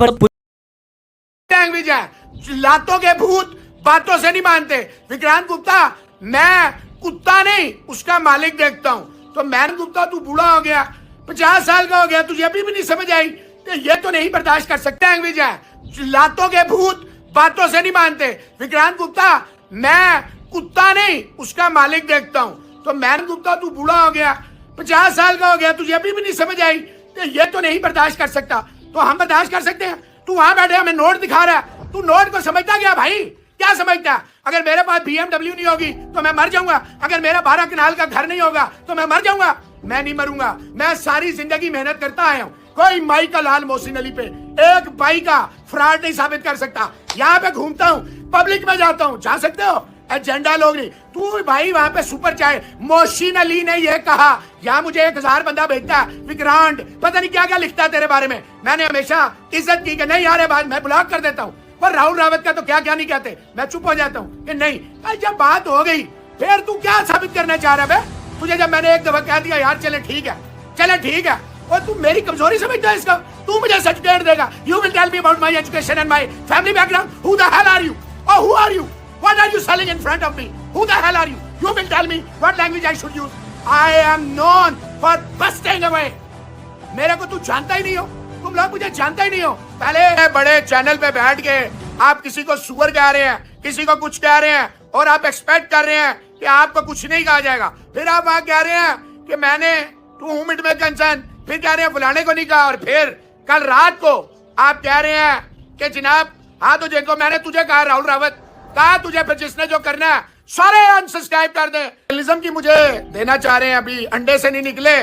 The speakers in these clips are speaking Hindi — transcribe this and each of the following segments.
लैंग्वेज है, लातों के भूत बातों से नहीं मानते। विक्रांत गुप्ता, मैं कुत्ता नहीं उसका मालिक देखता हूं। तो मैं गुप्ता तू बूढ़ा हो गया, 50 साल का हो गया, तुझे अभी भी नहीं समझ आई? तो ये तो नहीं बर्दाश्त कर सकते। लैंग्वेज है, लातों के भूत बातों से नहीं मानते। विक्रांत गुप्ता, मैं कुत्ता नहीं उसका मालिक देखता हूं। तो मैं गुप्ता तू बूढ़ा हो गया, 50 साल का हो गया, तुझे अभी भी नहीं समझ आई? तो ये तो नहीं बर्दाश्त कर सकता। तो हम बर्दाश्त कर सकते हैं? तू वहां बैठे हमें नोट दिखा रहा है, तू नोट को समझता क्या भाई? क्या समझता है? अगर मेरे पास BMW नहीं होगी तो मैं मर जाऊंगा। अगर मेरा 12 कनाल का घर नहीं होगा तो मैं मर जाऊंगा। मैं नहीं मरूंगा। मैं सारी जिंदगी मेहनत करता आया हूं। कोई माई का लाल मोहसिन अली पे एक बाई का फ्रॉड नहीं साबित कर सकता। यहाँ पे घूमता हूँ, पब्लिक में जाता हूँ, जा सकते हो? एजेंडा लोग नहीं। तू भाई वहां पे सुपर चाहे मोहसिन अली ने यह कहा, यहाँ मुझे 1000 बंदा भेजता है, विक्रांत पता नहीं क्या क्या लिखता है तेरे बारे में। मैंने हमेशा इज्जत की कि नहीं यार बाद मैं ब्लॉक कर देता हूँ, पर राहुल रावत का तो क्या क्या नहीं कहते, मैं चुप हो जाता हूँ कि नहीं। जब बात हो गई फिर तू क्या साबित करना चाह रहा है? तुझे जब मैंने एक दफा कह दिया यार चले ठीक है, और तू मेरी कमजोरी समझता है इसका? तू मुझे सर्टिफिकेट देगा, you will tell me about my education and my family background. Who the hell are you? और who are you? What are you selling in front of me? Who the hell are you? You will tell me what language I should use. I am known for busting away. मेरे को तू जानता ही नहीं हो, तुम लोग मुझे जानता ही नहीं हो। पहले बड़े चैनल पे बैठ के आप किसी को सुअर कह रहे हैं, किसी को कुछ कह रहे हैं, और आप एक्सपेक्ट कर रहे हैं कि आपको कुछ नहीं कहा जाएगा। फिर आप वहां कह रहे हैं कि मैंने to whom it may concern, फिर कह रहे हैं फलाने को नहीं कहा, और फिर कल रात को आप कह रहे हैं कि जनाब हाँ तो जिनको मैंने तुझे कहा राहुल रावत कहा तुझे, फिर जिसने जो करना है सारे अनसब्सक्राइब कर दे। जर्नलिज्म की मुझे देना चाह रहे हैं, अभी अंडे से नहीं निकले,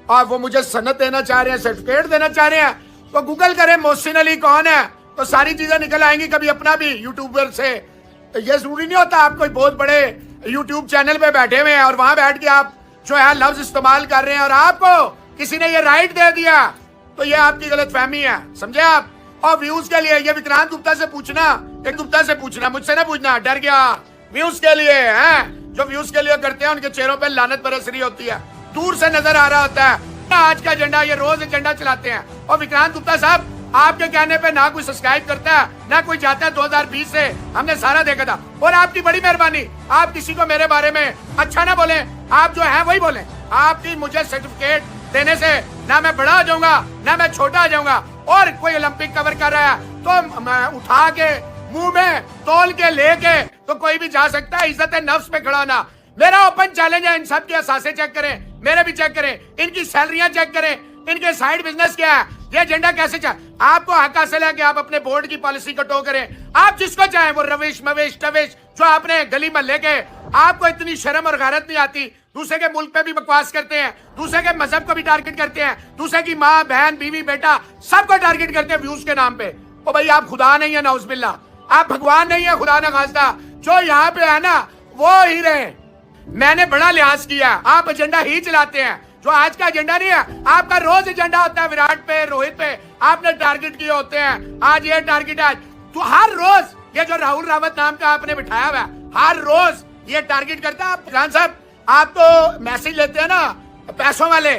और वो मुझे सनद देना चाह रहे हैं, सर्टिफिकेट देना चाह रहे हैं। तो गूगल करें मोहसिन अली कौन है तो सारी चीजें निकल आएंगी। कभी अपना भी यूट्यूबर से, तो ये जरूरी नहीं होता आप कोई बहुत बड़े यूट्यूब चैनल पे बैठे हुए हैं और वहां बैठ के आप जो है लफ्ज इस्तेमाल कर रहे हैं और आपको किसी ने ये राइट दे दिया, तो ये आपकी गलतफहमी है, समझे आप? और व्यूज के लिए ये विक्रांत गुप्ता से पूछना, एक गुप्ता से पूछना, मुझसे ना पूछना, डर गया। व्यूज के लिए हैं, जो व्यूज के लिए करते हैं उनके चेहरों पे लानत बरस रही होती है, दूर से नजर आ रहा होता है। आज का एजेंडा, ये रोज एजेंडा चलाते हैं। और विक्रांत गुप्ता साहब आपके कहने पे ना कोई सब्सक्राइब करता है ना कोई जाता है। 2020 से हमने सारा देखा था, और आपकी बड़ी मेहरबानी, आप किसी को मेरे बारे में अच्छा ना बोले, आप जो है वही बोले। आपकी मुझे सर्टिफिकेट देने से ना मैं बड़ा हो जाऊंगा ना मैं छोटा हो जाऊंगा। और कोई ओलंपिक कवर कर रहा है तो मैं उठा के मुंह में तोल के लेके तो कोई भी जा सकता है। इज्जत नफ्स पे खड़ा होना मेरा ओपन चैलेंज है। इन सब के असासे चेक करें, मेरे भी चेक करें, इनकी सैलरियां चेक करें, इनके साइड बिजनेस क्या है, ये एजेंडा कैसे चल। आपको हक हासिल है कि आप अपने बोर्ड की पॉलिसी को टो करें, आप जिसको चाहें वो रविश मवेश टविश जो आपने गली महल्ले के, आपको इतनी शर्म और गैरत नहीं आती। दूसरे के मुल्क पे भी बकवास करते हैं, दूसरे के मजहब को भी टारगेट करते हैं, दूसरे की माँ बहन बीवी बेटा सबको टारगेट करते हैं व्यूज के नाम पे। ओ भाई आप खुदा नहीं है नाउज़ुबिल्लाह, आप भगवान नहीं है खुदा न खास्ता। जो यहाँ पे है ना वो ही रहे। मैंने बड़ा लिहाज किया, आप एजेंडा ही चलाते हैं। जो आज का एजेंडा नहीं है, आपका रोज एजेंडा होता है। विराट पे, रोहित पे आपने टारगेट किए होते हैं, आज ये टारगेट, आज तो हर रोज ये जो राहुल रावत नाम का आपने बिठाया हुआ है, हर रोज ये टारगेट करता है। आप खान साहब आप तो मैसेज लेते हैं ना पैसों वाले,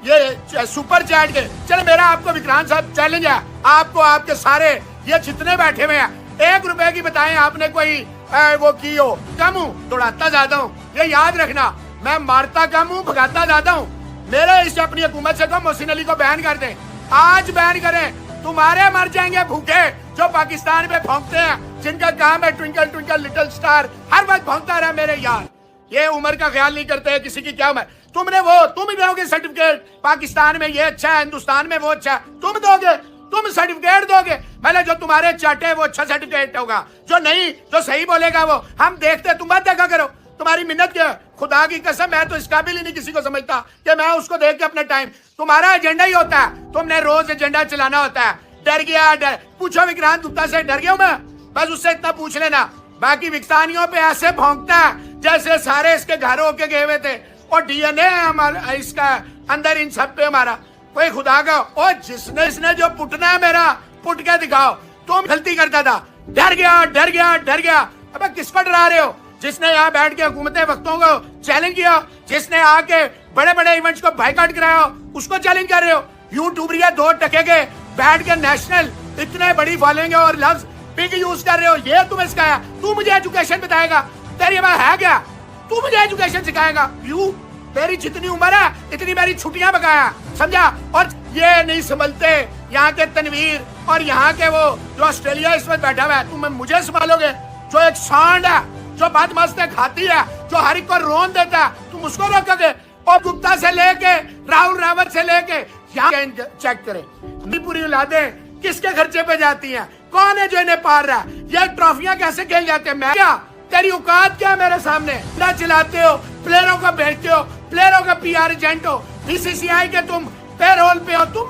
ये सुपर चैट के। चलो मेरा आपको विक्रांत साहब चैलेंज है, आपको आपके सारे ये जितने बैठे हुए हैं 1 रुपए की बताएं आपने कोई वो की हो। कम हूँ दौड़ाता ज्यादा हूँ, ये याद रखना। मैं मारता कम हूँ भगाता ज्यादा हूँ। मेरे इस अपनी हुकूमत से कहो मोहसिन अली को बैन कर दें, आज बैन करें। तुम्हारे मर जाएंगे भूखे जो पाकिस्तान में भौंकते हैं, जिनका काम है ट्विंकल ट्विंकल लिटिल स्टार, हर वक्त भौंकता रहा। मेरे यार ये उम्र का ख्याल नहीं करते हैं किसी की क्या उम्र। तुमने वो तुम ही दोगे सर्टिफिकेट, पाकिस्तान में ये अच्छा है, हिंदुस्तान में वो अच्छा है, तुम दोगे, तुम सर्टिफिकेट दोगे। पहले जो तुम्हारे चाटे वो अच्छा सर्टिफिकेट होगा, जो नहीं जो सही बोलेगा वो हम देखते। तुम मत देखा करो, तुम्हारी मिन्नत क्या है? खुदा की कसम मैं तो इस काबिल ही नहीं किसी को समझता कि मैं उसको देख के अपना टाइम। तुम्हारा एजेंडा ही होता है, तुमने रोज एजेंडा चलाना होता है। डर गया, डर पूछो विक्रांत गुप्ता से, डर गया हूं मैं, बस उससे इतना पूछ लेना। बाकी विक्सानियों पे ऐसे भौंकता है जैसे सारे इसके घर होके गए हुए थे, और डीएनए हमारा इसका अंदर इन सब पे हमारा। कोई खुदा का और जिसने इसने जो पुटना है मेरा पुट के दिखाओ। तुम गलती करता था, डर गया डर गया डर गया। अबे किसको डरा रहे हो? जिसने यहाँ बैठ के हुकूमत वक्तों को चैलेंज किया, जिसने आके बड़े बड़े इवेंट्स को बाइकआउट कराया, उसको चैलेंज कर रहे हो। यूट्यूबरिया 2 टके के बैठ के नेशनल इतने बड़ी फॉलोइंग है और लफ्ज पिग यूज कर रहे हो, ये तुम्हें सिखाया? तू मुझे एजुकेशन बताएगा? तेरी बात है क्या? तू मुझे एजुकेशन सिखाएगा? यू तेरी जितनी उम्र है इतनी मेरी छुट्टियां बकाया, समझा? और ये नहीं संभलते यहाँ के तनवीर और यहाँ के वो जो ऑस्ट्रेलिया इस वक्त बैठा हुआ है, तुम मुझे संभालोगे? जो एक सांड है, जो बदमस्ते खाती है, जो हर एक को रोन देता है, तुम उसको रोकोगे? और गुप्ता से लेके राहुल रावत से लेके यहाँ चेक करें, पूरी औलादें किसके खर्चे पे जाती हैं? कौन है जो इन्हें पार रहा है? ये ट्रॉफियां कैसे खेल जाते हैं? मैं क्या, तेरी औकात क्या है मेरे सामने? ना चिल्लाते हो, प्लेयरों को बेचते हो, प्लेयरों का PR एजेंट हो, BCCI के तुम पेरोल पे हो तुम।